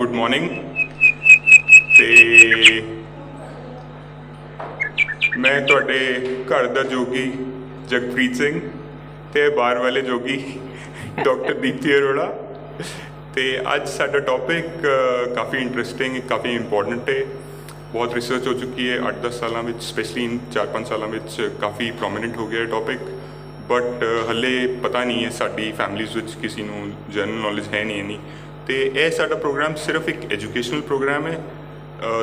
Good morning. ਤੇ मैं ਤੁਹਾਡੇ घर ਦਾ जोगी जगप्रीत सिंह ਤੇ ਬਾਹਰ ਵਾਲੇ जोगी डॉक्टर दीप्ति अरोड़ा। ਤੇ ਅੱਜ ਸਾਡਾ ਟੌਪਿਕ ਕਾफ़ी ਇੰਟਰਸਟਿੰਗ, ਕਾफ़ੀ ਇੰਪੋਰਟੈਂਟ ਹੈ। ਬਹੁਤ ਰਿਸਰਚ ਹੋ ਚੁੱਕੀ ਹੈ 8-10 ਸਾਲਾਂ ਵਿੱਚ, ਸਪੈਸ਼ਲੀ 4-5 ਸਾਲਾਂ ਵਿੱਚ ਕਾफ़ੀ ਪ੍ਰੋਮੀਨੈਂਟ ਹੋ ਗਿਆ ਟੌਪਿਕ। ਬਟ ਹਲੇ ਪਤਾ ਨਹੀਂ ਹੈ ਸਾਡੀ ਫੈਮਲੀਜ਼ ਵਿੱਚ ਕਿਸੇ ਨੂੰ ਜਨਰਲ ਨੌਲੇਜ ਹੈ ਨਹੀਂ ਇੰਨੀ। ਤੇ ਇਹ ਸਾਡਾ ਪ੍ਰੋਗਰਾਮ ਸਿਰਫ ਇੱਕ ਐਜੂਕੇਸ਼ਨਲ ਪ੍ਰੋਗਰਾਮ ਹੈ।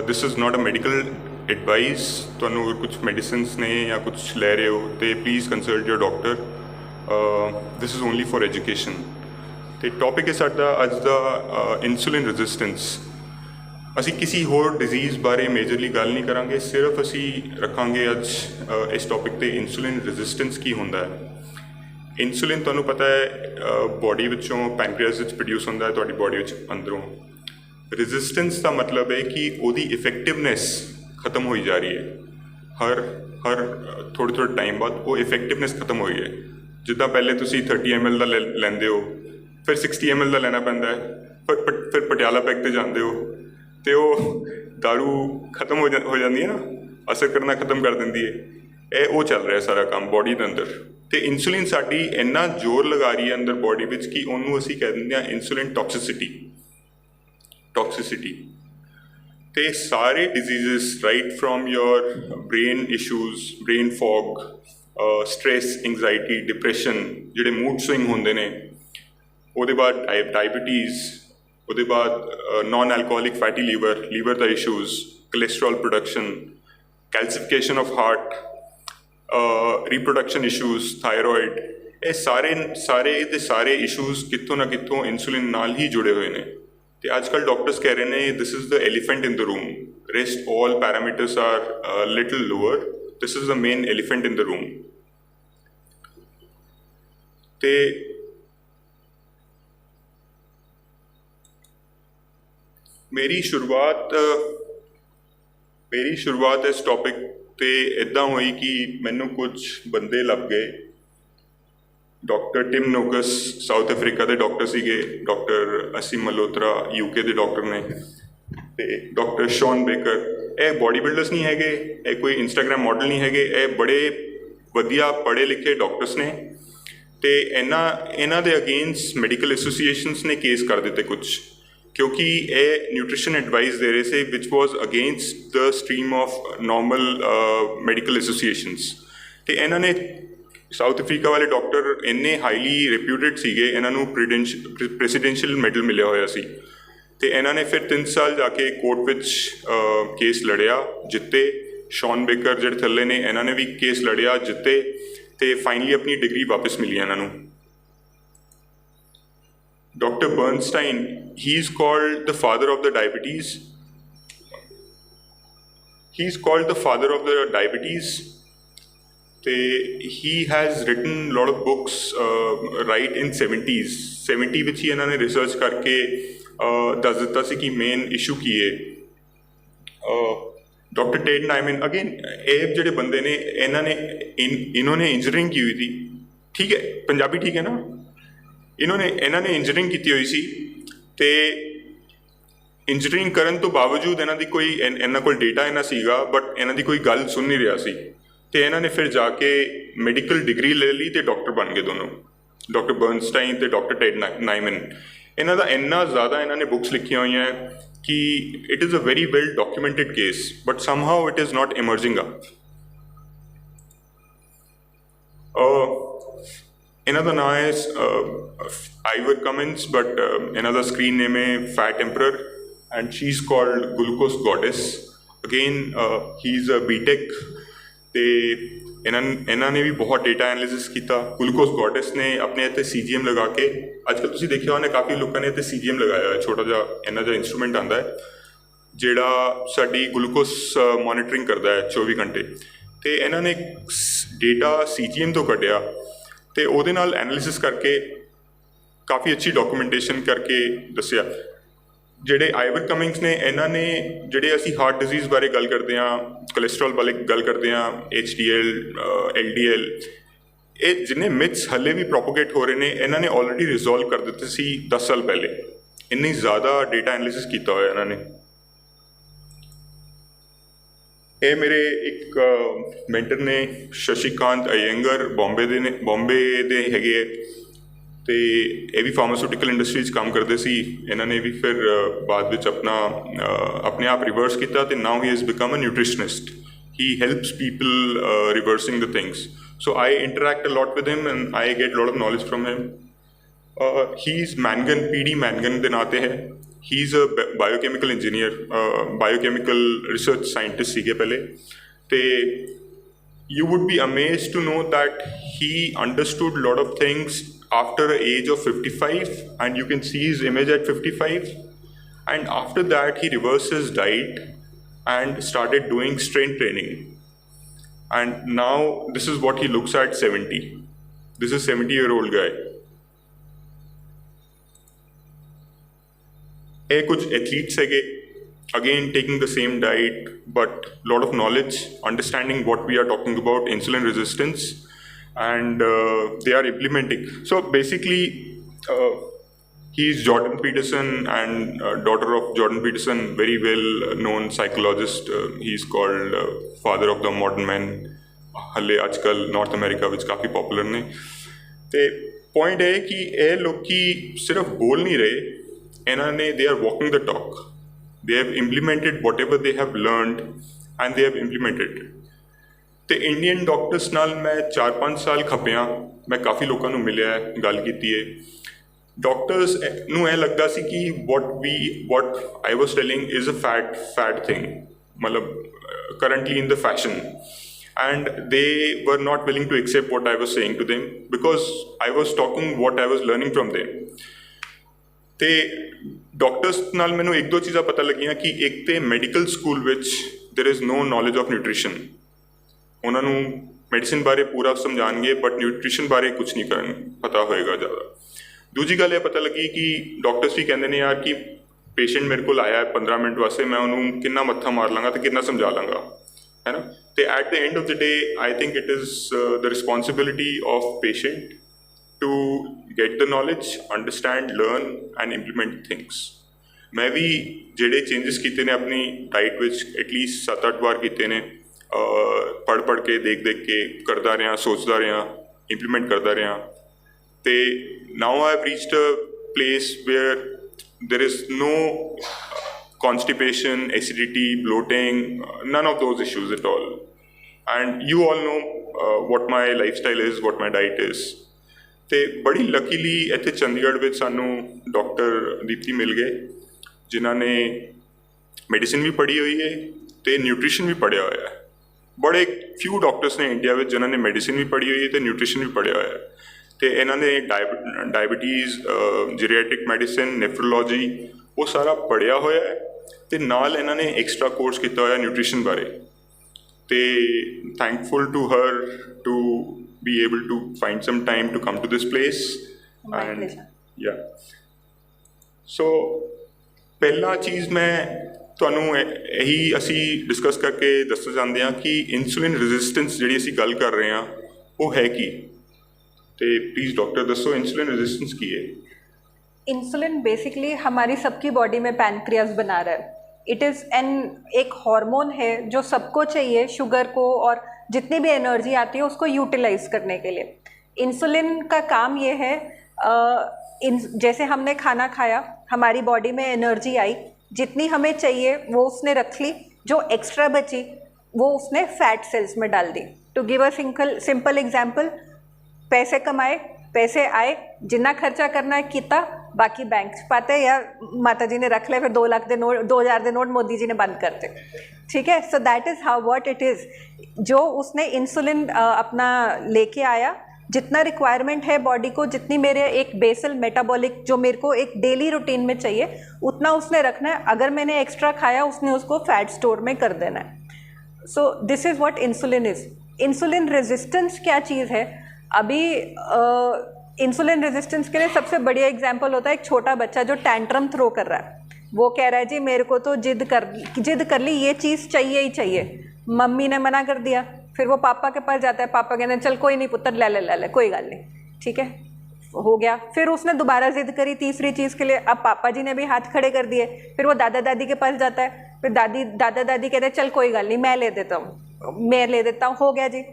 This is not a medical advice. ਤੁਹਾਨੂੰ ਅਗਰ ਕੁਛ ਮੈਡੀਸਿਨਸ ਨੇ ਜਾਂ ਕੁਛ ਲੈ ਰਹੇ ਹੋ ਤੇ please consult your doctor. This is only for education. ਤੇ ਟੌਪਿਕ ਹੈ ਸਾਡਾ ਅੱਜ ਦਾ ਇਨਸੂਲਿਨ ਰੈਜ਼ਿਸਟੈਂਸ। ਅਸੀਂ ਕਿਸੇ ਹੋਰ ਡਿਜ਼ੀਜ਼ ਬਾਰੇ ਮੇਜਰਲੀ ਗੱਲ ਨਹੀਂ ਕਰਾਂਗੇ, ਸਿਰਫ ਅਸੀਂ ਰੱਖਾਂਗੇ ਅੱਜ ਇਸ ਟੌਪਿਕ 'ਤੇ ਇਨਸੂਲਿਨ ਰੈਜ਼ਿਸਟੈਂਸ ਕੀ ਹੁੰਦਾ ਹੈ। ਇਨਸੂਲਿਨ ਤੁਹਾਨੂੰ ਪਤਾ ਹੈ ਬੋਡੀ ਵਿੱਚੋਂ ਪੈਨਕ੍ਰੀਅਸ ਵਿੱਚ ਪ੍ਰੋਡਿਊਸ ਹੁੰਦਾ ਹੈ, ਤੁਹਾਡੀ ਬੋਡੀ ਵਿੱਚ ਅੰਦਰੋਂ। ਰੈਜ਼ਿਸਟੈਂਸ ਦਾ ਮਤਲਬ ਹੈ ਕਿ ਉਹਦੀ ਇਫੈਕਟਿਵਨੈਸ ਖਤਮ ਹੋਈ ਜਾ ਰਹੀ ਹੈ। ਹਰ ਥੋੜ੍ਹੇ ਟਾਈਮ ਬਾਅਦ ਉਹ ਇਫੈਕਟਿਵਨੈਸ ਖਤਮ ਹੋਈ ਹੈ। ਜਿੱਦਾਂ ਪਹਿਲੇ ਤੁਸੀਂ 30 ml ਦਾ ਲੈਂਦੇ ਹੋ, ਫਿਰ 60 ml ਦਾ ਲੈਣਾ ਪੈਂਦਾ ਹੈ, ਫਿਰ ਪਟਿਆਲਾ ਪੈਕ 'ਤੇ ਜਾਂਦੇ ਹੋ ਅਤੇ ਉਹ ਦਾਰੂ ਖਤਮ ਹੋ ਜਾਂਦੀ ਹੈ ਨਾ, ਅਸਰ ਕਰਨਾ ਖਤਮ ਕਰ ਦਿੰਦੀ ਹੈ। ਇਹ ਉਹ ਚੱਲ ਰਿਹਾ ਸਾਰਾ ਕੰਮ ਬੋਡੀ ਦੇ ਅੰਦਰ। ਅਤੇ ਇਨਸੂਲਿਨ ਸਾਡੀ ਇੰਨਾ ਜ਼ੋਰ ਲਗਾ ਰਹੀ ਹੈ ਅੰਦਰ ਬੋਡੀ ਵਿੱਚ ਕਿ ਉਹਨੂੰ ਅਸੀਂ ਕਹਿ ਦਿੰਦੇ ਹਾਂ ਇਨਸੂਲਿਨ ਟੌਕਸਿਸਿਟੀ। ਅਤੇ ਸਾਰੇ diseases right from your brain issues, brain fog, stress, anxiety, depression, ਜਿਹੜੇ ਮੂਡ ਸਵਿੰਗ ਹੁੰਦੇ ਨੇ, ਉਹਦੇ ਬਾਅਦ ਡਾਇਬਟੀਜ਼, ਉਹਦੇ ਬਾਅਦ ਨॉन ਐਲਕੋਹਲਿਕ ਫੈਟੀ ਲੀਵਰ ਦਾ issues, cholesterol production, calcification of heart, reproduction issues, thyroid, ਇਹ ਸਾਰੇ ਇਸ਼ੂਜ਼ ਕਿੱਥੋਂ ਨਾ ਕਿੱਥੋਂ ਇਨਸੂਲਿਨ ਨਾਲ ਹੀ ਜੁੜੇ ਹੋਏ ਨੇ। ਅਤੇ ਅੱਜ ਕੱਲ੍ਹ ਡਾਕਟਰਸ ਕਹਿ ਰਹੇ ਨੇ this is the elephant in the room, rest all parameters are little lower, this is the main elephant in the room. ਅਤੇ ਮੇਰੀ ਸ਼ੁਰੂਆਤ ਇਸ ਟੌਪਿਕ 'ਤੇ ਇੱਦਾਂ ਹੋਈ ਕਿ ਮੈਨੂੰ ਕੁਝ ਬੰਦੇ ਲੱਭ ਗਏ। ਡਾਕਟਰ ਟਿਮ ਨੋਕਸ ਸਾਊਥ ਅਫਰੀਕਾ ਦੇ ਡਾਕਟਰ ਸੀਗੇ, ਡਾਕਟਰ ਅਸੀਮ ਮਲਹੋਤਰਾ UK ਦੇ ਡਾਕਟਰ ਨੇ, ਅਤੇ ਡਾਕਟਰ ਸ਼ੌਨ ਬੇਕਰ। ਇਹ ਬੋਡੀ ਬਿਲਡਰਸ ਨਹੀਂ ਹੈਗੇ, ਇਹ ਕੋਈ ਇੰਸਟਾਗ੍ਰਾਮ ਮਾਡਲ ਨਹੀਂ ਹੈਗੇ, ਇਹ ਬੜੇ ਵਧੀਆ ਪੜ੍ਹੇ ਲਿਖੇ ਡਾਕਟਰਸ ਨੇ। ਅਤੇ ਇਹਨਾਂ ਦੇ ਅਗੇਂਸਟ ਮੈਡੀਕਲ ਐਸੋਸੀਏਸ਼ਨਸ ਨੇ ਕੇਸ ਕਰ ਦਿੱਤੇ ਕੁਛ, ਕਿਉਂਕਿ ਇਹ ਨਿਊਟ੍ਰੀਸ਼ਨ ਐਡਵਾਈਸ ਦੇ ਰਹੇ ਸੀ which was against the stream of normal medical associations. ਅਤੇ ਇਹਨਾਂ ਨੇ ਸਾਊਥ ਅਫਰੀਕਾ ਵਾਲੇ ਡਾਕਟਰ ਇੰਨੇ ਹਾਈਲੀ ਰਿਪਿਊਟਡ ਸੀਗੇ, ਇਹਨਾਂ ਨੂੰ ਪ੍ਰੈਸੀਡੈਂਸ਼ੀਅਲ ਮੈਡਲ ਮਿਲਿਆ ਹੋਇਆ ਸੀ। ਅਤੇ ਇਹਨਾਂ ਨੇ ਫਿਰ 3 ਸਾਲ ਜਾ ਕੇ ਕੋਰਟ ਵਿੱਚ ਕੇਸ ਲੜਿਆ, ਜਿੱਤੇ। ਸ਼ੌਨ ਬੇਕਰ ਜਿਹੜੇ ਥੱਲੇ ਨੇ, ਇਹਨਾਂ ਨੇ ਵੀ ਕੇਸ ਲੜਿਆ, ਜਿੱਤੇ, ਅਤੇ ਫਾਈਨਲੀ ਆਪਣੀ ਡਿਗਰੀ ਵਾਪਸ ਮਿਲੀ ਇਹਨਾਂ ਨੂੰ। Dr. Bernstein, he is called the father of the diabetes. He has written a lot of books right in 70s। 70 ਵਿੱਚ ਹੀ ਇਹਨਾਂ ਨੇ ਰਿਸਰਚ ਕਰਕੇ ਦੱਸ ਦਿੱਤਾ ਸੀ ਕਿ ਮੇਨ ਇਸ਼ੂ ਕੀ ਹੈ। ਡਾਕਟਰ ਟੇਡ ਨਾਈਮਨ, ਅਗੇਨ ਇਹ ਜਿਹੜੇ ਬੰਦੇ ਨੇ, ਇਹਨਾਂ ਨੇ ਇੰਜੀਨੀਅਰਿੰਗ ਕੀ ਹੋਈ ਸੀ, ਠੀਕ ਹੈ, ਪੰਜਾਬੀ ਠੀਕ ਹੈ ਨਾ, ਇਹਨਾਂ ਨੇ ਇੰਜੀਨੀਅਰਿੰਗ ਕੀਤੀ ਹੋਈ ਸੀ। ਅਤੇ ਇੰਜੀਨੀਅਰਿੰਗ ਕਰਨ ਤੋਂ ਬਾਵਜੂਦ ਇਹਨਾਂ ਕੋਲ ਡੇਟਾ ਇੰਨਾ ਸੀਗਾ, ਬਟ ਇਹਨਾਂ ਦੀ ਕੋਈ ਗੱਲ ਸੁਣ ਨਹੀਂ ਰਿਹਾ ਸੀ। ਅਤੇ ਇਹਨਾਂ ਨੇ ਫਿਰ ਜਾ ਕੇ ਮੈਡੀਕਲ ਡਿਗਰੀ ਲੈ ਲਈ ਅਤੇ ਡਾਕਟਰ ਬਣ ਗਏ ਦੋਨੋਂ, ਡਾਕਟਰ ਬਰਨਸਟਾਈਨ ਅਤੇ ਡਾਕਟਰ ਟੇਡ ਨਾਈਮਨ। ਇਹਨਾਂ ਦਾ ਇੰਨਾ ਜ਼ਿਆਦਾ ਇਹਨਾਂ ਨੇ ਬੁੱਕਸ ਲਿਖੀਆਂ ਹੋਈਆਂ ਕਿ it is a very well documented case, but somehow it is not emerging up. ਇਹਨਾਂ ਦਾ ਨਾਮ ਹੈ ਆਈਵਰ ਕਮਿੰਸ, ਬਟ ਇਹਨਾਂ ਦਾ ਸਕਰੀਨ ਨੇਮ ਹੈ fat emperor, and she is called glucose goddess. Again he is a BTech, ਅਤੇ ਇਹਨਾਂ ਨੇ ਵੀ ਬਹੁਤ ਡੇਟਾ ਐਨਾਲਿਸਿਸ ਕੀਤਾ। ਗਲੂਕੋਸ ਗੋਡਿਸ ਨੇ ਆਪਣੇ ਇੱਥੇ CGM ਲਗਾ ਕੇ, ਅੱਜ ਕੱਲ੍ਹ ਤੁਸੀਂ ਦੇਖਿਆ ਹੋਣਾ ਕਾਫੀ ਲੋਕਾਂ ਨੇ ਇੱਥੇ CGM ਲਗਾਇਆ ਹੋਇਆ, ਛੋਟਾ ਜਿਹਾ ਇਹਨਾਂ ਦਾ ਇੰਸਟਰੂਮੈਂਟ ਆਉਂਦਾ ਹੈ ਜਿਹੜਾ ਸਾਡੀ ਗਲੂਕੋਸ ਮੋਨੀਟਰਿੰਗ ਕਰਦਾ ਹੈ 24 ਘੰਟੇ। ਅਤੇ ਇਹਨਾਂ ਨੇ ਡੇਟਾ CGM ਤੋਂ ਕੱਢਿਆ ਅਤੇ ਉਹਦੇ ਨਾਲ ਐਨਾਲਿਸਿਸ ਕਰਕੇ ਕਾਫੀ ਅੱਛੀ ਡਾਕੂਮੈਂਟੇਸ਼ਨ ਕਰਕੇ ਦੱਸਿਆ। ਜਿਹੜੇ ਆਈਵਰ ਕਮਿੰਗਸ ਨੇ, ਇਹਨਾਂ ਨੇ ਜਿਹੜੇ ਅਸੀਂ ਹਾਰਟ ਡਿਜ਼ੀਜ਼ ਬਾਰੇ ਗੱਲ ਕਰਦੇ ਹਾਂ, ਕੋਲੈਸਟਰੋਲ ਬਾਰੇ ਗੱਲ ਕਰਦੇ ਹਾਂ, HDL, LDL, ਇਹ ਜਿੰਨੇ ਮਿਥਸ ਹਲੇ ਵੀ ਪ੍ਰੋਪੋਗੇਟ ਹੋ ਰਹੇ ਨੇ, ਇਹਨਾਂ ਨੇ ਆਲਰੇਡੀ ਰਿਜ਼ੋਲਵ ਕਰ ਦਿੱਤੇ ਸੀ 10 ਸਾਲ ਪਹਿਲੇ। ਇੰਨੀ ਜ਼ਿਆਦਾ ਡੇਟਾ ਐਨਾਲਿਸਿਸ ਕੀਤਾ ਹੋਇਆ ਇਹਨਾਂ ਨੇ। ਇਹ ਮੇਰੇ ਇੱਕ ਮੈਂਟਰ ਨੇ ਸ਼ਸ਼ੀਕਾਂਤ ਅਯੰਗਰ, ਬੰਬੇ ਦੇ ਹੈਗੇ ਹੈ, ਅਤੇ ਇਹ ਵੀ ਫਾਰਮਾਸਿਊਟੀਕਲ ਇੰਡਸਟਰੀ 'ਚ ਕੰਮ ਕਰਦੇ ਸੀ। ਇਹਨਾਂ ਨੇ ਵੀ ਫਿਰ ਬਾਅਦ ਵਿੱਚ ਆਪਣੇ ਆਪ ਰਿਵਰਸ ਕੀਤਾ, ਅਤੇ now he has become a nutritionist. He helps people reversing the things. So I interact a lot with him and I get a lot of knowledge from him. He's Mangan, PD Mangan ਦੇ ਨਾਂ 'ਤੇ ਹੈ। He's a biochemical engineer, biochemical research scientist ਸੀਗੇ ਪਹਿਲੇ, ਅਤੇ you would be amazed to know that he understood a lot of things after the age of 55, and you can see his image at 55, and after that he reversed his diet and started doing strength training, and now this is what he looks at 70. This is 70-year-old guy. ਇਹ ਕੁਝ athletes ਹੈਗੇ, again taking the same diet but lot of knowledge, understanding what we are talking about, insulin resistance, and they are implementing. So basically he's Jordan Peterson, and daughter of Jordan Peterson, very well known psychologist. He's called father of the modern man. ਹਲੇ ਅੱਜ ਕੱਲ੍ਹ north America ਵਿੱਚ ਕਾਫੀ popular ਨੇ। ਅਤੇ point ਇਹ ਕਿ ਇਹ ਲੋਕੀ ਸਿਰਫ ਬੋਲ ਨਹੀਂ ਰਹੇ, ਇਹਨਾਂ ਨੇ they are walking the talk. They have implemented what ever they have learned and they have implemented. ਅਤੇ ਇੰਡੀਅਨ ਡਾਕਟਰਸ ਨਾਲ ਮੈਂ 4-5 ਸਾਲ ਖੱਪਿਆ, ਮੈਂ ਕਾਫੀ ਲੋਕਾਂ ਨੂੰ ਮਿਲਿਆ, ਗੱਲ ਕੀਤੀ ਹੈ। ਡਾਕਟਰਸ ਨੂੰ ਇਹ ਲੱਗਦਾ ਸੀ ਕਿ what I was telling is a fad thing, ਮਤਲਬ currently in the fashion, and they were not willing to accept what I was saying to them because I was talking what I was learning from them. ਤੇ doctors ਨਾਲ ਮੈਨੂੰ ਇੱਕ ਦੋ ਚੀਜ਼ਾਂ ਪਤਾ ਲੱਗੀਆਂ ਕਿ ਇੱਕ ਤੇ ਮੈਡੀਕਲ ਸਕੂਲ ਵਿੱਚ there is no knowledge of nutrition. ਉਹਨਾਂ ਨੂੰ ਮੈਡੀਸਿਨ ਬਾਰੇ ਪੂਰਾ ਸਮਝਾਉਣਗੇ ਬਟ ਨਿਊਟ੍ਰੀਸ਼ਨ ਬਾਰੇ ਕੁਛ ਨਹੀਂ ਪਤਾ ਹੋਏਗਾ ਜ਼ਿਆਦਾ। ਦੂਜੀ ਗੱਲ ਇਹ ਪਤਾ ਲੱਗੀ ਕਿ ਡਾਕਟਰਸ ਵੀ ਕਹਿੰਦੇ ਨੇ ਯਾਰ ਕਿ ਪੇਸ਼ੈਂਟ ਮੇਰੇ ਕੋਲ ਆਇਆ 15 ਮਿੰਟ ਵਾਸਤੇ, ਮੈਂ ਉਹਨੂੰ ਕਿੰਨਾ ਮੱਥਾ ਮਾਰ ਲਾਂਗਾ ਅਤੇ ਕਿੰਨਾ ਸਮਝਾ ਲਾਂਗਾ, ਹੈ ਨਾ। ਅਤੇ at the end of the day I think it is the responsibility of patient to get the knowledge, understand, learn and implement things. ਮੈਂ ਵੀ ਜਿਹੜੇ ਚੇਂਜਸ ਕੀਤੇ ਨੇ ਆਪਣੀ ਡਾਈਟ ਵਿੱਚ ਐਟਲੀਸਟ 7-8 ਵਾਰ ਕੀਤੇ ਨੇ, ਪੜ੍ਹ ਕੇ ਦੇਖ ਕੇ ਕਰਦਾ ਰਿਹਾ, ਸੋਚਦਾ ਰਿਹਾ, ਇੰਪਲੀਮੈਂਟ ਕਰਦਾ ਰਿਹਾ। ਅਤੇ now I have reached a place where there is no constipation, acidity, bloating, none of those issues at all. And you all know what my lifestyle is, what my diet is. ਅਤੇ ਬੜੀ luckily ਇੱਥੇ ਚੰਡੀਗੜ੍ਹ ਵਿੱਚ ਸਾਨੂੰ doctor Deepti ਮਿਲ ਗਏ, ਜਿਨ੍ਹਾਂ ਨੇ medicine ਵੀ ਪੜ੍ਹੀ ਹੋਈ ਹੈ ਅਤੇ ਨਿਊਟ੍ਰੀਸ਼ਨ ਵੀ ਪੜ੍ਹਿਆ ਹੋਇਆ ਹੈ। ਬੜੇ ਫਿਊ ਡਾਕਟਰਸ ਨੇ ਇੰਡੀਆ ਵਿੱਚ ਜਿਨ੍ਹਾਂ ਨੇ ਮੈਡੀਸਿਨ ਵੀ ਪੜ੍ਹੀ ਹੋਈ ਹੈ ਅਤੇ ਨਿਊਟ੍ਰੀਸ਼ਨ ਵੀ ਪੜ੍ਹਿਆ ਹੋਇਆ ਹੈ। ਅਤੇ ਇਹਨਾਂ ਨੇ ਡਾਇਬਟੀਜ਼, ਜੀਰੀਐਟ੍ਰਿਕ ਮੈਡੀਸਿਨ, ਨੈਫਰੋਲੋਜੀ, ਉਹ ਸਾਰਾ ਪੜ੍ਹਿਆ ਹੋਇਆ ਹੈ, ਅਤੇ ਨਾਲ ਇਹਨਾਂ ਨੇ ਐਕਸਟਰਾ ਕੋਰਸ ਕੀਤਾ ਹੋਇਆ ਨਿਊਟ੍ਰੀਸ਼ਨ ਬਾਰੇ। ਅਤੇ thankful to her to be able to find some time to come to this place. And yeah so ਪਹਿਲਾ ਚੀਜ਼ ਮੈਂ ਤੁਹਾਨੂੰ ਇਹੀ ਅਸੀਂ ਡਿਸਕਸ ਕਰਕੇ ਦੱਸਣਾ ਚਾਹੁੰਦੇ ਹਾਂ ਕਿ ਇਨਸੂਲਿਨ ਰੈਜ਼ਿਸਟੈਂਸ ਜਿਹੜੀ ਅਸੀਂ ਗੱਲ ਕਰ ਰਹੇ ਹਾਂ ਉਹ ਹੈ ਕੀ। तो प्लीज़ डॉक्टर दसो इंसुलिन रेजिस्टेंस की है। इंसुलिन बेसिकली हमारी सबकी बॉडी में पैनक्रियास बना रहा है। इट इज़ एक हार्मोन है जो सबको चाहिए, शुगर को और जितनी भी एनर्जी आती है उसको यूटिलाइज करने के लिए। इंसुलिन का काम ये है, जैसे हमने खाना खाया, हमारी बॉडी में एनर्जी आई, जितनी हमें चाहिए वो उसने रख ली, जो एक्स्ट्रा बची वो उसने फैट सेल्स में डाल दी। To give a simple example, पैसे कमाए, पैसे आए, जितना खर्चा करना है किया, बाकी बैंक पाते या माता जी ने रख ले, फिर 2 लाख के नोट, 2000 के नोट मोदी जी ने बंद करते। ठीक है, so that is how what it is. जो उसने इंसुलिन अपना लेके आया, जितना रिक्वायरमेंट है बॉडी को, जितनी मेरे एक बेसल मेटाबॉलिक जो मेरे को एक डेली रूटीन में चाहिए उतना उसने रखना है। अगर मैंने एक्स्ट्रा खाया उसने उसको फैट स्टोर में कर देना है। So this is what insulin is. Insulin resistance क्या चीज़ है? अभी इंसुलिन रेजिस्टेंस के लिए सबसे बढ़िया एग्जांपल होता है एक छोटा बच्चा जो टैंट्रम थ्रो कर रहा है। वो कह रहा है जी मेरे को तो जिद कर ली, ये चीज़ चाहिए ही चाहिए, मम्मी ने मना कर दिया, फिर वो पापा के पास जाता है, पापा कहते हैं चल कोई नहीं पुत्र ले ले कोई गल नहीं, ठीक है। हो गया। फिर उसने दोबारा जिद करी तीसरी चीज़ के लिए, अब पापा जी ने भी हाथ खड़े कर दिए, फिर वो दादा दादी के पास जाता है, फिर दादा दादी कहते हैं चल कोई गल नहीं मैं ले देता हूँ, हो गया जी।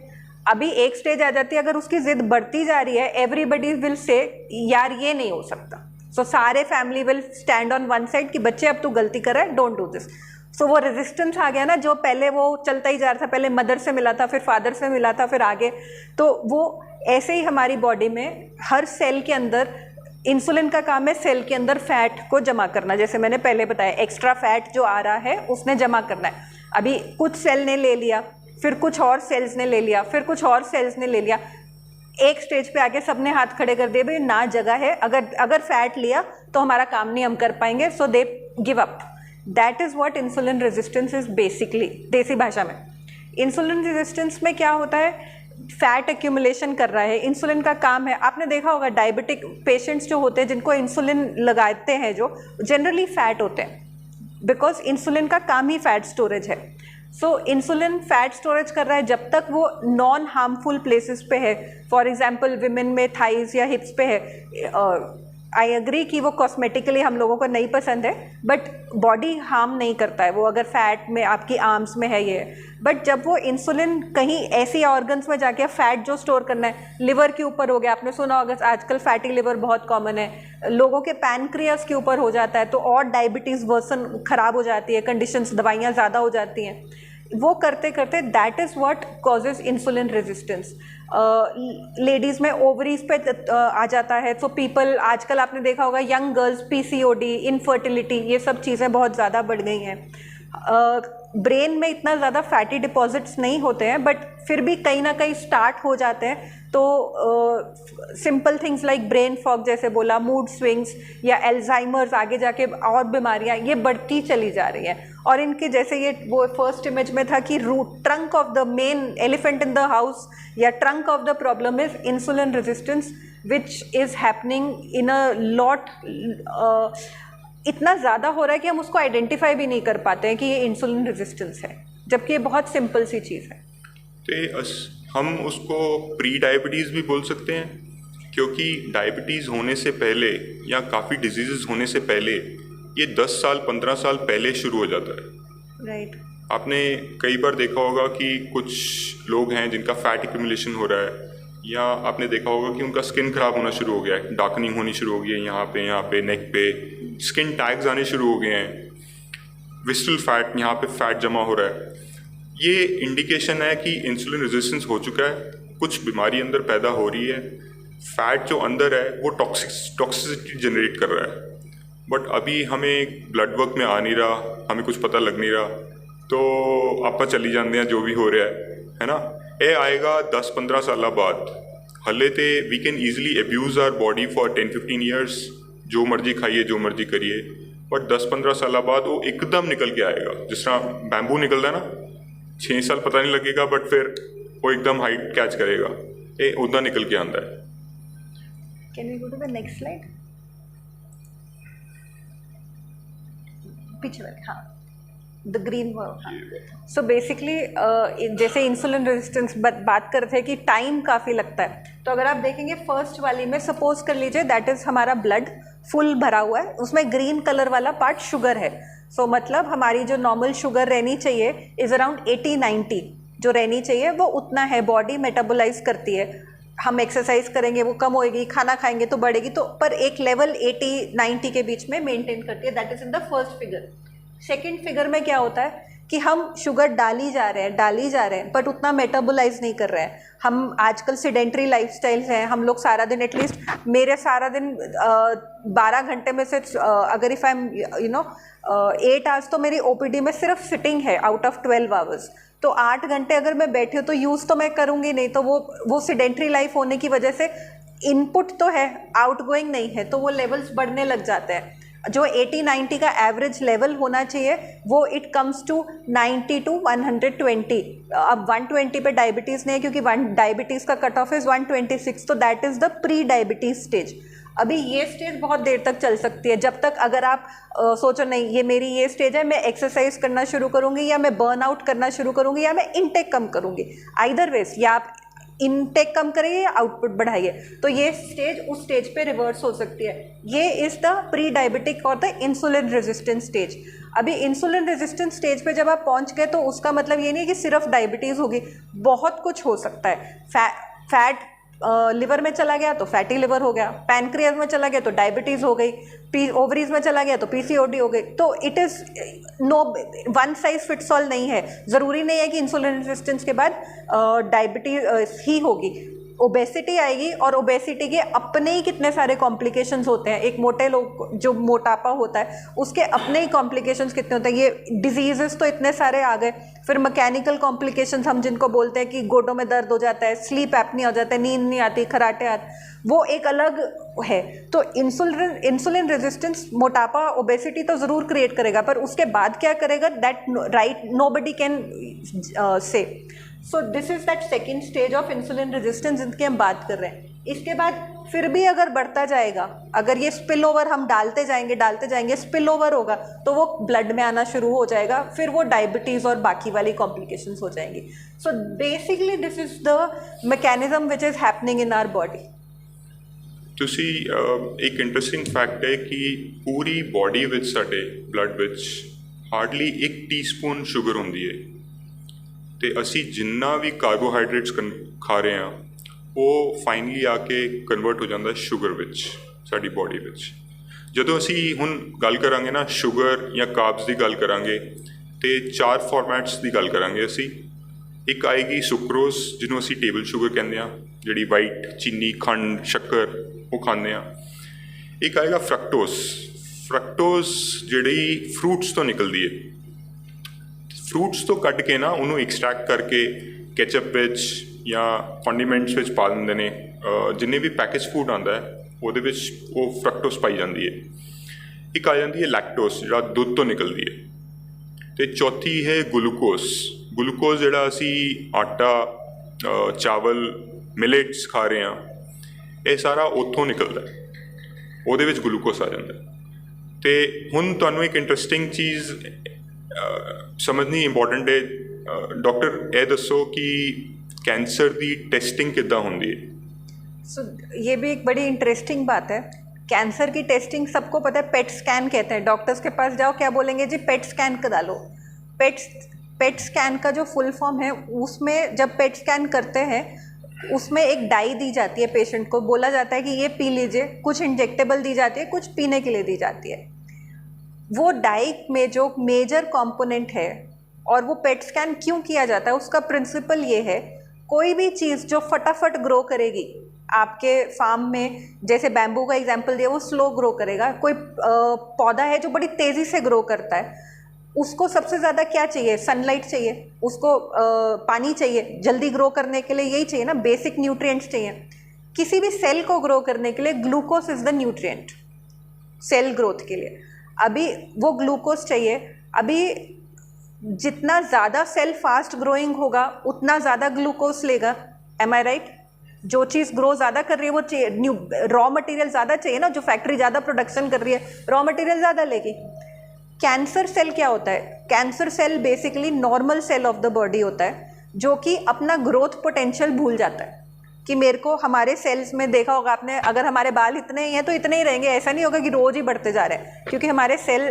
अभी एक स्टेज आ जाती है, अगर उसकी जिद बढ़ती जा रही है, एवरीबडी विल से यार ये नहीं हो सकता, सो सारे family will stand on one side कि बच्चे अब तू गलती कर रहा है, डोंट डू दिस। सो वो रेजिस्टेंस आ गया ना, जो पहले वो चलता ही जा रहा था, पहले मदर से मिला था, फिर फादर से मिला था, फिर आगे, तो वो ऐसे ही हमारी बॉडी में हर सेल के अंदर इंसुलिन का काम है सेल के अंदर फैट को जमा करना। जैसे मैंने पहले बताया, एक्स्ट्रा फैट जो आ रहा है उसने जमा करना है। अभी कुछ सेल ने ले लिया, फिर कुछ और सेल्स ने ले लिया, फिर कुछ और सेल्स ने ले लिया, एक स्टेज पे आके सबने हाथ खड़े कर दिए, भाई ना जगह है, अगर फैट लिया तो हमारा काम नहीं हम कर पाएंगे, so they give up. That is what insulin resistance is basically, देसी भाषा में। इंसुलिन रेजिस्टेंस में क्या होता है, फैट एक्यूमुलेशन कर रहा है, इंसुलिन का काम है। आपने देखा होगा डायबिटिक पेशेंट्स जो होते हैं जिनको इंसुलिन लगाते हैं, जो जनरली फैट होते हैं, बिकॉज इंसुलिन का काम ही फैट स्टोरेज है। सो इंसुलिन फैट स्टोरेज कर रहा है जब तक वो नॉन हार्मफुल प्लेसेस पे है। फॉर एग्जांपल विमेन में थाइज या हिप्स पे है, आई एग्री कि वो कॉस्मेटिकली हम लोगों को नहीं पसंद है, बट बॉडी हार्म नहीं करता है वो, अगर फैट में आपकी आर्म्स में है ये। बट जब वो इंसुलिन कहीं ऐसी ऑर्गन्स में जाके फैट जो स्टोर करना है, लिवर के ऊपर हो गया, आपने सुना होगा आजकल फैटी लिवर बहुत कॉमन है, लोगों के पैनक्रियास के ऊपर हो जाता है, तो और डायबिटीज़ वर्सन ख़राब हो जाती है, कंडीशंस दवाइयाँ ज़्यादा हो जाती हैं। वो करते करते that is what causes insulin resistance. Ladies में ओवरीज पे आ जाता है, तो पीपल आजकल आपने देखा होगा यंग गर्ल्स पीसीओडी, इनफर्टिलिटी, ये सब चीज़ें बहुत ज़्यादा बढ़ गई हैं। ब्रेन में इतना ज़्यादा फैटी डिपॉजिट्स नहीं होते हैं, बट फिर भी कहीं ना कहीं स्टार्ट हो जाते हैं। तो simple things like brain fog जैसे बोला, मूड स्विंग्स या एल्जाइमर्स, आगे जाके और बीमारियां ये बढ़ती चली जा रही हैं। और इनके जैसे ये वो फर्स्ट इमेज में था कि root trunk of the main elephant in the house या trunk of the problem is insulin resistance, which is happening in a lot. इतना ज़्यादा हो रहा है कि हम उसको आइडेंटिफाई भी नहीं कर पाते हैं कि ये इंसुलिन रेजिस्टेंस है, जबकि ये बहुत सिंपल सी चीज़ है। तो हम उसको प्री डायबिटीज़ भी बोल सकते हैं, क्योंकि डायबिटीज़ होने से पहले या काफ़ी डिजीज़ होने से पहले ये 10 साल 15 साल पहले शुरू हो जाता है। राइट। आपने कई बार देखा होगा कि कुछ लोग हैं जिनका फैट एक्यूमुलेशन हो रहा है, या आपने देखा होगा कि उनका स्किन खराब होना शुरू हो गया है, डार्कनिंग होनी शुरू हो गई है, यहाँ पे नेक पे स्किन टैग्स आने शुरू हो गए हैं, विस्टल फैट, यहाँ पे फैट जमा हो रहा है। ये इंडिकेशन है कि इंसुलिन रेजिस्टेंस हो चुका है, कुछ बीमारी अंदर पैदा हो रही है, फैट जो अंदर है वो टॉक्सिसिटी जनरेट कर रहा है। बट अभी हमें ब्लड वर्क में आ नहीं रहा, हमें कुछ पता लग नहीं रहा, तो आपा चली जाते हैं जो भी हो रहा है ना। ये आएगा 10-15 साल बाद, हले तो we can easily abuse our body for 10-15 years, जो मर्जी खाइए जो मर्जी करिए, बट 10-15 साल बाद वो एकदम निकल के आएगा, जिस तरह बैम्बू निकलता है ना, 6 साल पता नहीं लगेगा, बट फिर वो एकदम हाइट कैच करेगा, ये उतना निकल के आता है। Can we go to the next slide? पीछे वाले, हाँ, द ग्रीन। सो बेसिकली जैसे इंसुलिन रेजिस्टेंस बात कर रहे थे कि टाइम काफ़ी लगता है, तो अगर आप देखेंगे फर्स्ट वाली में, सपोज कर लीजिए दैट इज़ हमारा ब्लड फुल भरा हुआ है, उसमें ग्रीन कलर वाला पार्ट शुगर है। सो मतलब हमारी जो नॉर्मल शुगर रहनी चाहिए इज़ अराउंड 80-90 जो रहनी चाहिए, वो उतना है, बॉडी मेटाबोलाइज करती है। हम एक्सरसाइज करेंगे वो कम होएगी, खाना खाएंगे तो बढ़ेगी, तो पर एक लेवल 80-90 के बीच में मेंटेन करती है। That is in the first figure. Second figure में क्या होता है कि हम शुगर डाली जा रहे हैं बट उतना मेटाबोलाइज नहीं कर रहे हैं। हम आजकल सीडेंट्री लाइफस्टाइल्स हैं, हम लोग सारा दिन, एटलीस्ट मेरे सारा दिन 12 घंटे में से अगर इफ़ आई एम 8 आवर्स तो मेरी ओपीडी में सिर्फ सिटिंग है आउट ऑफ 12 आवर्स, तो 8 घंटे अगर मैं बैठी हूँ तो यूज़ तो मैं करूँगी नहीं, तो वो सीडेंट्री लाइफ होने की वजह से इनपुट तो है, आउटगोइंग नहीं है, तो वो लेवल्स बढ़ने लग जाते हैं। जो 80-90 का एवरेज लेवल होना चाहिए वो इट कम्स टू 90 to 120। अब 120 पे डायबिटीज़ नहीं है, क्योंकि डायबिटीज़ का कट ऑफ इज़ 126, तो that is the pre diabetes stage. अभी ये स्टेज बहुत देर तक चल सकती है, जब तक अगर आप सोचो नहीं ये मेरी ये स्टेज है, मैं एक्सरसाइज करना शुरू करूँगी, या मैं बर्न आउट करना शुरू करूँगी, या मैं इनटेक कम करूँगी, आइदर वेज, या आप इनटेक कम करेंगे या आउटपुट बढ़ाइए, तो ये स्टेज उस स्टेज पे रिवर्स हो सकती है। ये इज़ द प्री डायबिटिक और द इंसुलिन रेजिस्टेंट स्टेज। अभी इंसुलिन रेजिस्टेंट स्टेज पे जब आप पहुंच गए तो उसका मतलब ये नहीं है कि सिर्फ डायबिटीज़ होगी, बहुत कुछ हो सकता है। फैट लिवर में चला गया तो फैटी लिवर हो गया, पैनक्रियाज में चला गया तो डायबिटीज़ हो गई, ओवरीज में चला गया तो पीसीओडी हो गई। तो it is no one size fits all नहीं है। ज़रूरी नहीं है कि इंसुलिन रेजिस्टेंस के बाद डायबिटीज ही होगी, ओबेसिटी आएगी, और ओबेसिटी के अपने ही कितने सारे कॉम्प्लिकेशंस होते हैं। एक मोटे लोग जो मोटापा होता है उसके अपने ही कॉम्प्लिकेशंस कितने होते हैं। ये डिजीजेस तो इतने सारे आ गए, फिर मैकेनिकल कॉम्प्लिकेशंस हम जिनको बोलते हैं कि गोडों में दर्द हो जाता है, स्लीप एपनिया हो जाता है, नींद नहीं आती, खराटे आते, वो एक अलग है। तो इंसुलिन रेजिस्टेंस मोटापा ओबेसिटी तो ज़रूर क्रिएट करेगा, पर उसके बाद क्या करेगा that right nobody can say. So this is that second stage of insulin resistance जिनकी हम बात कर रहे हैं। इसके बाद फिर भी अगर बढ़ता जाएगा, अगर ये स्पिल ओवर हम डालते जाएंगे स्पिल ओवर होगा तो वो ब्लड में आना शुरू हो जाएगा, फिर वो डायबिटीज़ और बाकी वाली कॉम्प्लिकेशंस हो जाएंगी। So basically this is the mechanism which is happening in our body. ਤੁਸੀਂ ਇੱਕ ਇੰਟਰਸਟਿੰਗ ਫੈਕਟ ਹੈ ਕਿ ਪੂਰੀ ਬੋਡੀ ਵਿੱਚ ਸਾਡੇ ਬਲੱਡ ਵਿੱਚ ਹਾਰਡਲੀ 1 ਟੀਸਪੂਨ ਸ਼ੂਗਰ ਹੁੰਦੀ ਹੈ, ਤੇ ਅਸੀਂ ਜਿੰਨਾ ਵੀ ਕਾਰਬੋਹਾਈਡਰੇਟਸ ਖਾ ਰਹੇ ਹਾਂ ਉਹ ਫਾਈਨਲੀ ਆ ਕੇ ਕਨਵਰਟ ਹੋ ਜਾਂਦਾ ਸ਼ੂਗਰ ਵਿੱਚ ਸਾਡੀ ਬੋਡੀ ਵਿੱਚ। ਜਦੋਂ ਅਸੀਂ ਹੁਣ ਗੱਲ ਕਰਾਂਗੇ ਨਾ ਸ਼ੂਗਰ ਜਾਂ ਕਾਰਬਸ ਦੀ ਗੱਲ ਕਰਾਂਗੇ ਤੇ 4 ਫਾਰਮੈਟਸ ਦੀ ਗੱਲ ਕਰਾਂਗੇ ਅਸੀਂ। ਇੱਕ ਆਏਗੀ ਸੁਕਰੋਜ਼ ਜਿਹਨੂੰ ਅਸੀਂ ਟੇਬਲ ਸ਼ੂਗਰ ਕਹਿੰਦੇ ਹਾਂ, ਜਿਹੜੀ ਵਾਈਟ ਚੀਨੀ ਖੰਡ ਸ਼ੱਕਰ ਉਹ ਖਾਂਦੇ ਹਾਂ। ਇੱਕ ਆਏਗਾ ਫਰਕਟੋਜ਼ ਜਿਹੜੀ ਫਰੂਟਸ ਤੋਂ ਨਿਕਲਦੀ ਹੈ, ਫਰੂਟਸ ਤੋਂ ਕੱਢ ਕੇ ਨਾ ਉਹਨੂੰ ਐਕਸਟਰੈਕਟ ਕਰਕੇ ਕੈਚਅਪ ਵਿੱਚ ਜਾਂ ਕੰਡੀਮੈਂਟਸ ਵਿੱਚ ਪਾ ਦਿੰਦੇ ਨੇ। ਜਿੰਨੇ ਵੀ ਪੈਕੇਜ ਫੂਡ ਆਉਂਦਾ ਹੈ ਉਹਦੇ ਵਿੱਚ ਉਹ ਫਰਕਟੋਜ਼ ਪਾਈ ਜਾਂਦੀ ਹੈ। ਇੱਕ ਆ ਜਾਂਦੀ ਹੈ ਲੈਕਟੋਜ਼ ਜਿਹੜਾ ਦੁੱਧ ਤੋਂ ਨਿਕਲਦੀ ਹੈ, ਅਤੇ ਚੌਥੀ ਹੈ ਗਲੂਕੋਜ਼ ਜਿਹੜਾ ਅਸੀਂ ਆਟਾ ਚਾਵਲ ਮਿਲੇਟਸ ਖਾ ਰਹੇ ਹਾਂ ਇਹ ਸਾਰਾ ਉੱਥੋਂ ਨਿਕਲਦਾ, ਉਹਦੇ ਵਿੱਚ ਗਲੂਕੋਜ਼ ਆ ਜਾਂਦਾ। ਅਤੇ ਹੁਣ ਤੁਹਾਨੂੰ ਇੱਕ ਇੰਟਰਸਟਿੰਗ ਚੀਜ਼ ਸਮਝਣੀ ਇੰਪੋਰਟੈਂਟ ਹੈ। ਡਾਕਟਰ ਇਹ ਦੱਸੋ ਕਿ कैंसर की टेस्टिंग कितना होती है? सो ये भी एक बड़ी इंटरेस्टिंग बात है। कैंसर की टेस्टिंग सबको पता है, पेट स्कैन कहते हैं। डॉक्टर्स के पास जाओ क्या बोलेंगे जी, पेट स्कैन करा लो। पेट स्कैन का जो फुल फॉर्म है, उसमें जब पेट स्कैन करते हैं उसमें एक डाई दी जाती है पेशेंट को, बोला जाता है कि ये पी लीजिए। कुछ इंजेक्टेबल दी जाती है, कुछ पीने के लिए दी जाती है। वो डाई में जो मेजर कॉम्पोनेंट है, और वो पेट स्कैन क्यों किया जाता है उसका प्रिंसिपल ये है, कोई भी चीज़ जो फटाफट ग्रो करेगी आपके फार्म में, जैसे बैम्बू का एग्जांपल दिया, वो स्लो ग्रो करेगा। कोई पौधा है जो बड़ी तेज़ी से ग्रो करता है, उसको सबसे ज़्यादा क्या चाहिए? सनलाइट चाहिए, उसको पानी चाहिए। जल्दी ग्रो करने के लिए यही चाहिए ना, बेसिक न्यूट्रिएंट्स चाहिए। किसी भी सेल को ग्रो करने के लिए glucose is the nutrient cell growth के लिए। अभी वो ग्लूकोज चाहिए। अभी जितना ज़्यादा सेल फास्ट ग्रोइंग होगा उतना ज़्यादा ग्लूकोज लेगा। M I right? जो चीज़ ग्रो ज़्यादा कर रही है वो चाहिए, रॉ मटेरियल ज़्यादा चाहिए ना, जो फैक्ट्री ज़्यादा प्रोडक्शन कर रही है रॉ मटेरियल ज़्यादा लेगी। कैंसर सेल क्या होता है? Cancer cell basically normal cell of the body होता है, जो कि अपना ग्रोथ पोटेंशियल भूल जाता है। कि मेरे को हमारे सेल्स में देखा होगा आपने, अगर हमारे बाल इतने ही हैं तो इतने ही रहेंगे, ऐसा नहीं होगा कि रोज़ ही बढ़ते जा रहे हैं, क्योंकि हमारे सेल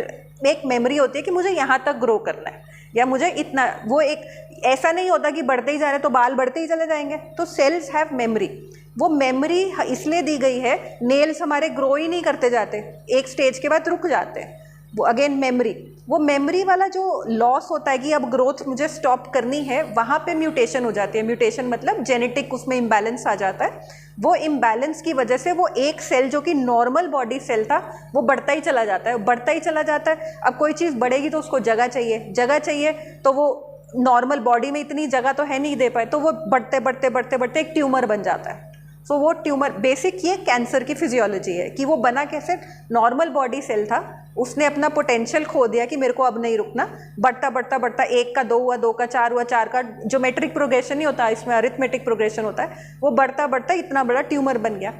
में एक मेमोरी होती है कि मुझे यहाँ तक ग्रो करना है या मुझे इतना, वो एक ऐसा नहीं होता कि बढ़ते ही जा रहे हैं तो बाल बढ़ते ही चले जाएंगे। तो सेल्स हैव मेमोरी। वो मेमोरी इसलिए दी गई है, नेल्स हमारे ग्रो ही नहीं करते जाते, एक स्टेज के बाद रुक जाते हैं। वो अगेन मेमोरी, वो मेमोरी वाला जो लॉस होता है कि अब ग्रोथ मुझे स्टॉप करनी है, वहाँ पे म्यूटेशन हो जाती है। म्यूटेशन मतलब जेनेटिक उसमें इम्बैलेंस आ जाता है। वो इम्बैलेंस की वजह से वो एक सेल जो कि नॉर्मल बॉडी सेल था वो बढ़ता ही चला जाता है। अब कोई चीज़ बढ़ेगी तो उसको जगह चाहिए, तो वो नॉर्मल बॉडी में इतनी जगह तो है नहीं दे पाए, तो वो बढ़ते एक ट्यूमर बन जाता है। तो वो ट्यूमर बेसिक ये कैंसर की फिजियोलॉजी है कि वो बना कैसे, नॉर्मल बॉडी सेल था, उसने अपना पोटेंशियल खो दिया कि मेरे को अब नहीं रुकना, बढ़ता 1 का 2 हुआ, 2 का 4 हुआ, 4 का ज्योमेट्रिक प्रोग्रेशन नहीं होता, इसमें अरिथमेटिक प्रोग्रेशन होता है। वो बढ़ता इतना बड़ा ट्यूमर बन गया।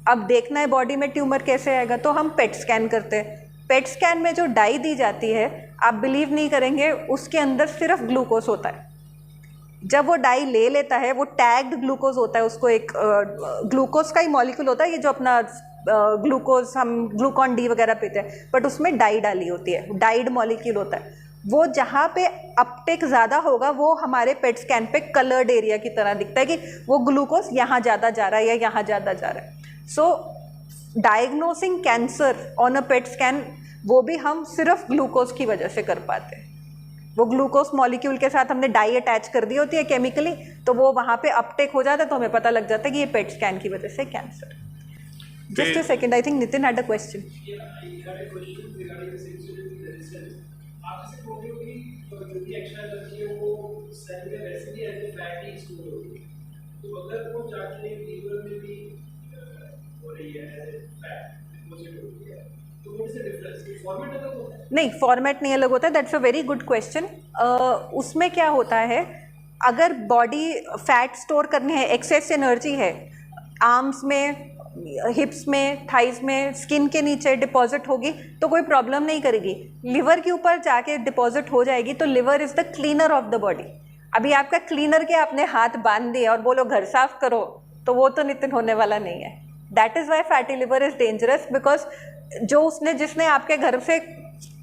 अब देखना है बॉडी में ट्यूमर कैसे आएगा, तो हम पेट स्कैन करते हैं। पेट स्कैन में जो डाई दी जाती है, आप बिलीव नहीं करेंगे, उसके अंदर सिर्फ ग्लूकोज होता है। जब वो डाई ले लेता है, वो टैग्ड ग्लूकोज होता है, उसको एक ग्लूकोज का ही मॉलिक्यूल होता है, ये जो अपना ग्लूकोज हम ग्लूकॉन डी वगैरह पीते हैं, बट उसमें डाई डाली होती है, डाइड मॉलिक्यूल होता है। वो जहाँ पे अपटेक ज़्यादा होगा वो हमारे पेट स्कैन पे कलर्ड एरिया की तरह दिखता है कि वो ग्लूकोज यहाँ ज़्यादा जा रहा है या यहाँ ज़्यादा जा रहा है। So diagnosing cancer on a PET scan वो भी हम सिर्फ ग्लूकोज की वजह से कर पाते हैं। वो ग्लूकोज मॉलिक्यूल के साथ हमने डाई अटैच कर दी होती है केमिकली, तो वो वहाँ पे अपटेक हो जाता है, तो हमें पता लग जाता है कि ये पेट स्कैन की वजह से cancer. Just a second, I think Nitin had a question. नहीं, फॉर्मेट नहीं अलग होता है, that's a very good question. उसमें क्या होता है, अगर बॉडी फैट स्टोर करनी है, एक्सेस एनर्जी है, आर्म्स में, हिप्स में, थाइज में, स्किन के नीचे डिपॉजिट होगी तो कोई प्रॉब्लम नहीं करेगी। लिवर के ऊपर जाके डिपॉजिट हो जाएगी तो liver is the cleaner of the body. अभी आपका क्लीनर के आपने हाथ बांध दिए और बोलो घर साफ करो, तो वो तो नितिन होने वाला नहीं है। That is why fatty liver is dangerous, because जिसने आपके घर से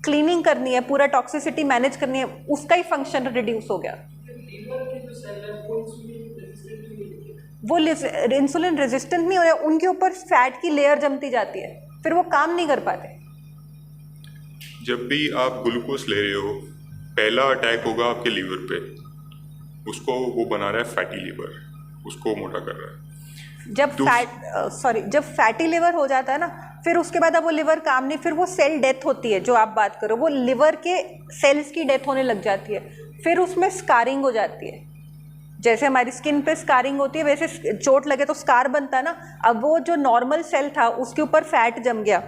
क्लीनिंग करनी है, पूरा टॉक्सिसिटी मैनेज करनी है, उसका ही फंक्शन रिड्यूस हो गया। वो इंसुलिन रेजिस्टेंट नहीं हो रहा, उनके ऊपर फैट की लेयर जमती जाती है, फिर वो काम नहीं कर पाते। जब भी आप ग्लूकोज ले रहे हो, पहला अटैक होगा आपके लीवर पे, उसको वो बना रहा है फैटी लिवर, उसको मोटा कर रहा है। जब फैटी लिवर हो जाता है ना, फिर उसके बाद अब वो लिवर काम नहीं, फिर वो सेल डेथ होती है जो आप बात करो, वो लिवर के सेल्स की डेथ होने लग जाती है, फिर उसमें स्कारिंग हो जाती है। जैसे हमारी स्किन पे स्कारिंग होती है, वैसे चोट लगे तो स्कार बनता है ना। अब वो जो नॉर्मल सेल था उसके ऊपर फैट जम गया,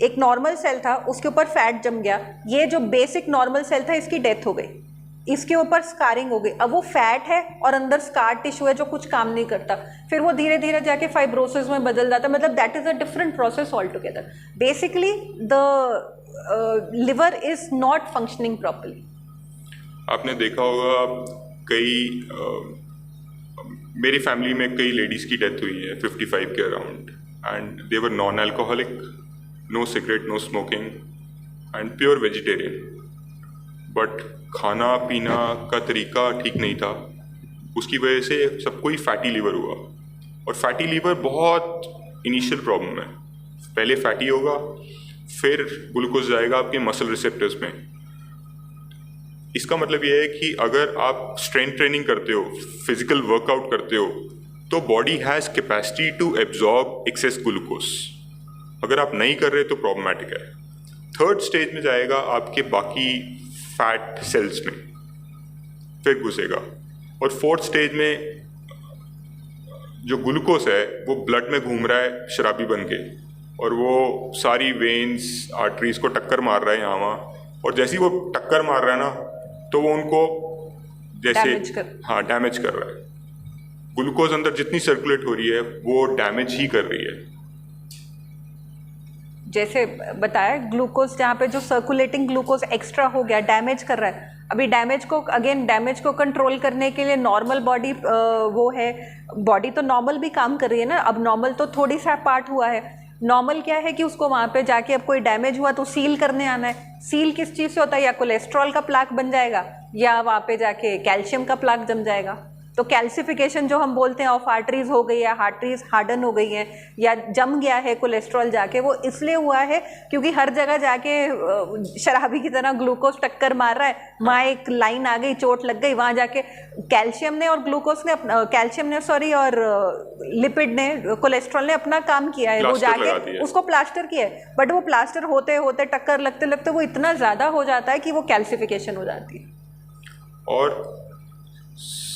एक नॉर्मल सेल था उसके ऊपर फैट जम गया, ये जो बेसिक नॉर्मल सेल था इसकी डेथ हो गई, इसके ऊपर स्कारिंग हो गई। अब वो फैट है और अंदर स्कार टिश्यू है जो कुछ काम नहीं करता, फिर वो धीरे धीरे जाके फाइब्रोसिस में बदल जाता है। मतलब that is a different process all together. Basically the liver is not functioning properly. आपने देखा होगा मेरी फैमिली में कई लेडीज़ की डेथ हुई है 55 के around, and they were non alcoholic, no cigarette, no smoking and pure vegetarian, but खाना पीना का तरीका ठीक नहीं था, उसकी वजह से सबको ही फैटी लिवर हुआ। और फैटी लिवर बहुत इनिशियल प्रॉब्लम है, पहले फैटी होगा, फिर ग्लूकोज जाएगा आपके मसल रिसेप्टर्स में। इसका मतलब ये है कि अगर आप स्ट्रेंथ ट्रेनिंग करते हो, फिजिकल वर्कआउट करते हो, तो body has capacity to absorb excess glucose. अगर आप नहीं कर रहे तो प्रॉब्लमेटिक है। थर्ड स्टेज में जाएगा आपके बाकी फैट सेल्स में, फिर घुसेगा। और फोर्थ स्टेज में जो ग्लूकोज है वो ब्लड में घूम रहा है शराबी बन के, और वो सारी वेन्स आर्टरीज को टक्कर मार रहा है यहाँ वहाँ, और जैसे ही वो टक्कर मार रहा है ना तो वो उनको जैसे डैमेज कर रहा है। ग्लूकोज अंदर जितनी सर्कुलेट हो रही है वो डैमेज ही कर रही है। जैसे बताया, ग्लूकोज जहाँ पे जो सर्कुलेटिंग ग्लूकोज एक्स्ट्रा हो गया, डैमेज कर रहा है। अभी डैमेज को कंट्रोल करने के लिए नॉर्मल बॉडी वो है, बॉडी तो नॉर्मल भी काम कर रही है ना। अब नॉर्मल तो थोड़ी सा पार्ट हुआ है, नॉर्मल क्या है कि उसको वहाँ पे जाके अब कोई डैमेज हुआ तो सील करने आना है। सील किस चीज़ से होता है, या कोलेस्ट्रॉल का प्लाक बन जाएगा या वहाँ पे जाके कैल्शियम का प्लाक जम जाएगा। तो कैल्सिफिकेशन जो हम बोलते हैं ऑफ आर्टरीज हो गई है, आर्टरीज हार्डन हो गई हैं या जम गया है कोलेस्ट्रॉल जाके, वो इसलिए हुआ है क्योंकि हर जगह जाके शराबी की तरह ग्लूकोज टक्कर मार रहा है, वहाँ एक लाइन आ गई, चोट लग गई, वहाँ जाके कैल्शियम ने और ग्लूकोज ने और लिपिड ने, कोलेस्ट्रॉल ने अपना काम किया है, वो जाके उसको प्लास्टर किया है। बट वो प्लास्टर होते होते टक्कर लगते लगते वो इतना ज़्यादा हो जाता है कि वो कैल्सिफिकेशन हो जाती है। और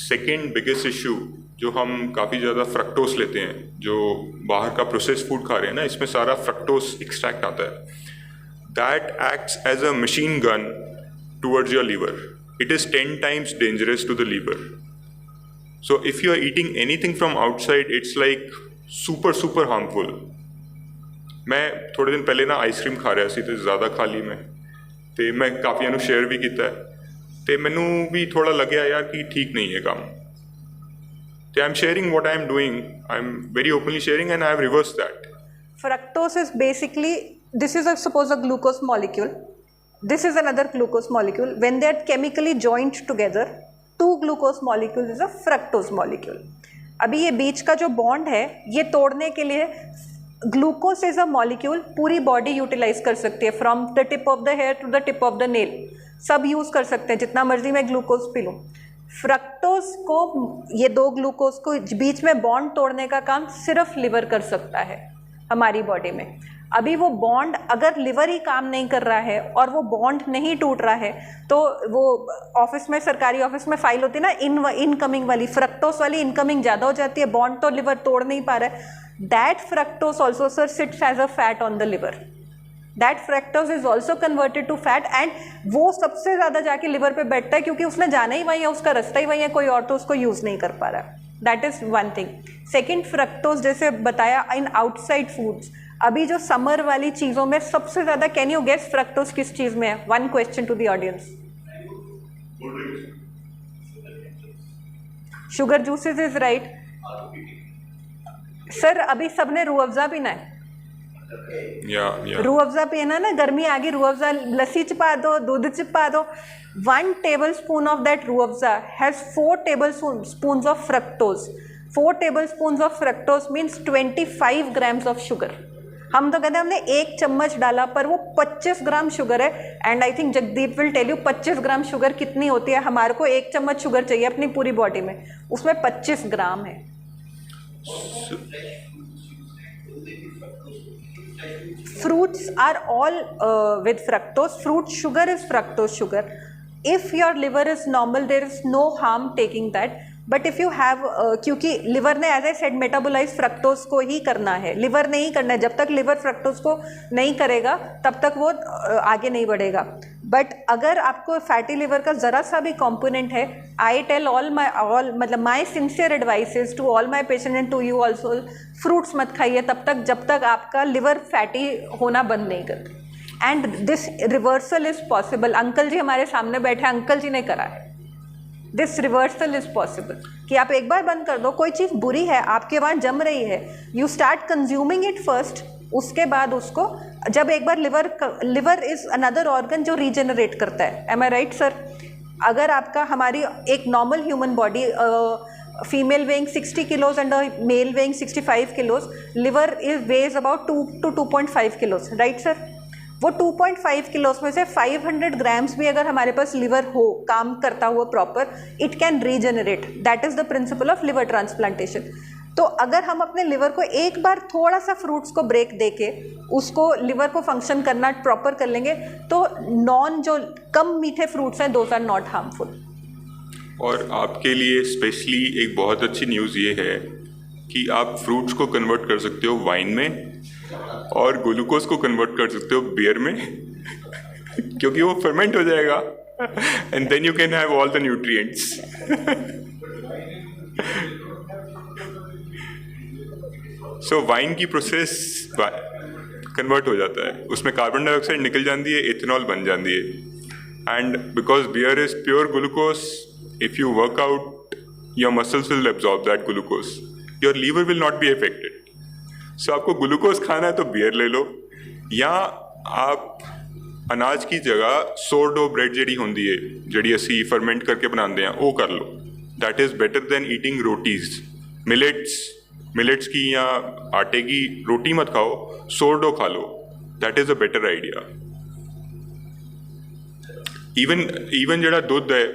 सेकेंड बिगेस्ट इशू जो हम काफ़ी ज़्यादा फ्रक्टोस लेते हैं, जो बाहर का प्रोसेस फूड खा रहे हैं ना, इसमें सारा फ्रक्टोस एक्सट्रैक्ट आता है। That acts as a machine gun towards your liver. It is 10 times dangerous to the liver. So if you are eating anything from outside, it's like super harmful. मैं थोड़े दिन पहले ना आइसक्रीम खा रहा सी, तो ज़्यादा खा ली मैं, तो मैं काफ़ी शेयर भी किया है। ਤੇ ਮੈਨੂੰ ਵੀ ਥੋੜਾ ਲੱਗਿਆ ਯਾਰ ਕਿ ਠੀਕ ਨਹੀਂ ਹੈ ਕੰਮ, ਤੇ I am sharing what I am doing, I am very openly sharing and I have reverse that. Fructose is basically, this is suppose a glucose molecule, this is another glucose molecule. When they are chemically joined together, two glucose molecules is a fructose molecule. अभी ये बीच का जो bond है ये तोड़ने के लिए glucose is a molecule पूरी बॉडी यूटिलाइज कर सकती है, from the tip of the hair to the tip of the nail, सब यूज़ कर सकते हैं, जितना मर्जी मैं ग्लूकोज पी लूँ. फ्रक्टोज को, ये दो ग्लूकोज को बीच में बॉन्ड तोड़ने का काम सिर्फ लिवर कर सकता है हमारी बॉडी में. अभी वो बॉन्ड अगर लिवर ही काम नहीं कर रहा है और वो बॉन्ड नहीं टूट रहा है तो वो ऑफिस में, सरकारी ऑफिस में फाइल होती है ना इनकमिंग वाली, फ्रक्टोज वाली इनकमिंग ज़्यादा हो जाती है, बॉन्ड तो लिवर तोड़ नहीं पा रहा है. That fructose also sir sits as a fat on the liver. That fructose is also converted to fat and वो सबसे ज़्यादा जाके लिवर पे बैठता है क्योंकि उसने जाना ही वही है, उसका रास्ता ही वही है, कोई और तो उसको यूज़ नहीं कर पा रहा. That is one thing. Second, fructose जैसे बताया इन आउटसाइड फूड्स, अभी जो समर वाली चीज़ों में सबसे ज़्यादा, कैन यू गेस फ्रक्टोज किस चीज़ में है? One question to the audience. Sugar juices is right. Sir अभी सबने रूह अफ़ज़ा पीना है. रूह अफ़ज़ा पीना ना, गर्मी आ गई, रूह अफ़ज़ा लस्सी च पा दो, दूध च पा दो. 1 tablespoon of that Rooh Afza has 4 tablespoons of fructose. 4 tablespoons of fructose means 25 grams of sugar. हम तो कहते हैं हमने 1 चम्मच डाला पर वो 25 ग्राम शुगर है. And I think Jagdeep will tell you 25 gram sugar कितनी होती है. हमारे को 1 चम्मच शुगर चाहिए अपनी पूरी बॉडी में, उसमें 25 ग्राम है. Fruits are all with fructose. Fruit sugar is fructose sugar. If your liver is normal, there is no harm taking that. But if you have, क्योंकि लिवर ने as I said metabolise fructose को ही करना है, liver नहीं करना है. जब तक लिवर फ्रक्टोज को नहीं करेगा तब तक वो आगे नहीं बढ़ेगा. बट अगर आपको फैटी लिवर का ज़रा सा भी कॉम्पोनेंट है, आई टेल मतलब my sincere advice is to all my patient and to you also, fruits मत खाइए तब तक जब तक आपका लिवर फैटी होना बंद नहीं करते. And this reversal is possible. Uncle ji हमारे सामने बैठे, अंकल जी ने करा है. दिस रिवर्सल इज पॉसिबल कि आप एक बार बंद कर दो, कोई चीज़ बुरी है आपके वहाँ जम रही है, you start consuming it first, उसके बाद उसको, जब एक बार लिवर इज अनदर ऑर्गन जो रीजनरेट करता है. Am I right sir? अगर आपका, हमारी एक normal human body, female weighing 60 kilos and male weighing 65 kilos, liver is weighs about 2 to 2.5 kilos, right sir? वो 2.5 किलोज में से 500 ग्राम्स भी अगर हमारे पास लिवर हो काम करता हुआ proper, it can regenerate. That is the principle of liver transplantation. तो अगर हम अपने लिवर को एक बार थोड़ा सा फ्रूट्स को ब्रेक देके उसको, लिवर को फंक्शन करना प्रॉपर कर लेंगे, तो जो कम मीठे फ्रूट्स हैं, दोज आर नॉट हार्मफुल. और आपके लिए स्पेशली एक बहुत अच्छी न्यूज़ ये है कि आप फ्रूट्स को कन्वर्ट कर सकते हो वाइन में और ग्लूकोज को कन्वर्ट कर सकते हो बियर में क्योंकि वो फर्मेंट हो जाएगा and then you can have all the nutrients. So wine की प्रोसेस कन्वर्ट हो जाता है, उसमें कार्बन डाइऑक्साइड निकल जाती है, इथेनॉल बन जाती है. And because beer is pure glucose, if you work out your muscles will absorb that glucose, your liver will not be affected. So आपको ग्लूकोज खाना है तो बियर ले लो, या आप अनाज की जगह सोरडो ब्रेड ਜਿਹੜੀ ਹੁੰਦੀ ਹੈ, ਜਿਹੜੀ ਅਸੀਂ ਫਰਮੈਂਟ ਕਰਕੇ ਬਣਾਉਂਦੇ ਆ, ਉਹ ਕਰ ਲਓ. That is better than eating rotis. Millets की या आटे की रोटी मत खाओ, सोरडो खा लो. That is a better idea. Even ਜਿਹੜਾ ਦੁੱਧ है,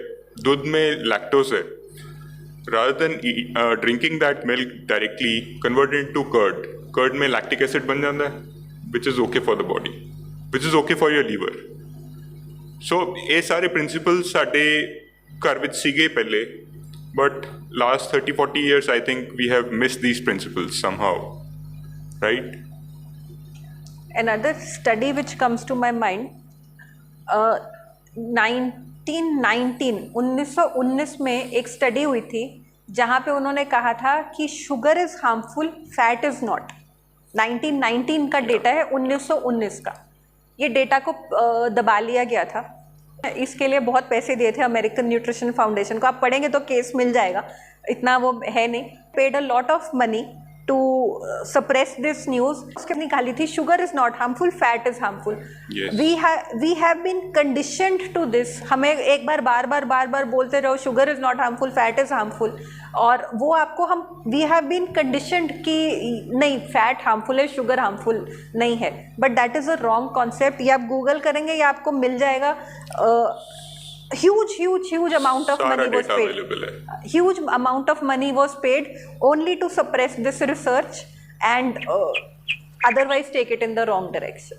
दुध में लैक्टोज है, rather than drinking that milk directly, convert it into curd. Curd में लैक्टिक एसिड बन जाता है, which is okay for the body, which is okay for your liver. So ये सारे प्रिंसिपल्स साडे घर विच सीगे पहले, but last 30-40 years I think we have missed these principles somehow, right? Another study which comes to my mind, 1919 में एक study हुई थी जहाँ पे उन्होंने कहा था कि sugar is harmful, fat is not. 1919 का डेटा है, 1919 का. ये डेटा को दबा लिया गया था इसके लिए बहुत पैसे दिए थे अमेरिकन न्यूट्रिशन फाउंडेशन को, आप पढ़ेंगे तो केस मिल जाएगा, इतना वो है नहीं। Paid a lot of money to suppress this news. उसके निकाली थी sugar is not harmful, fat is harmful. We have been conditioned to this. हमें एक बार बार बार बोलते रहो sugar is not harmful, fat is harmful, और वो आपको हम वी हैव बीन कंडीशनड कि नहीं फैट हार्मफुल है, शुगर हार्मफुल नहीं है, but that is a wrong concept. ये आप गूगल करेंगे या आपको मिल जाएगा। huge amount of money was paid. Huge amount of money was paid only to suppress this research and otherwise take it in the wrong direction.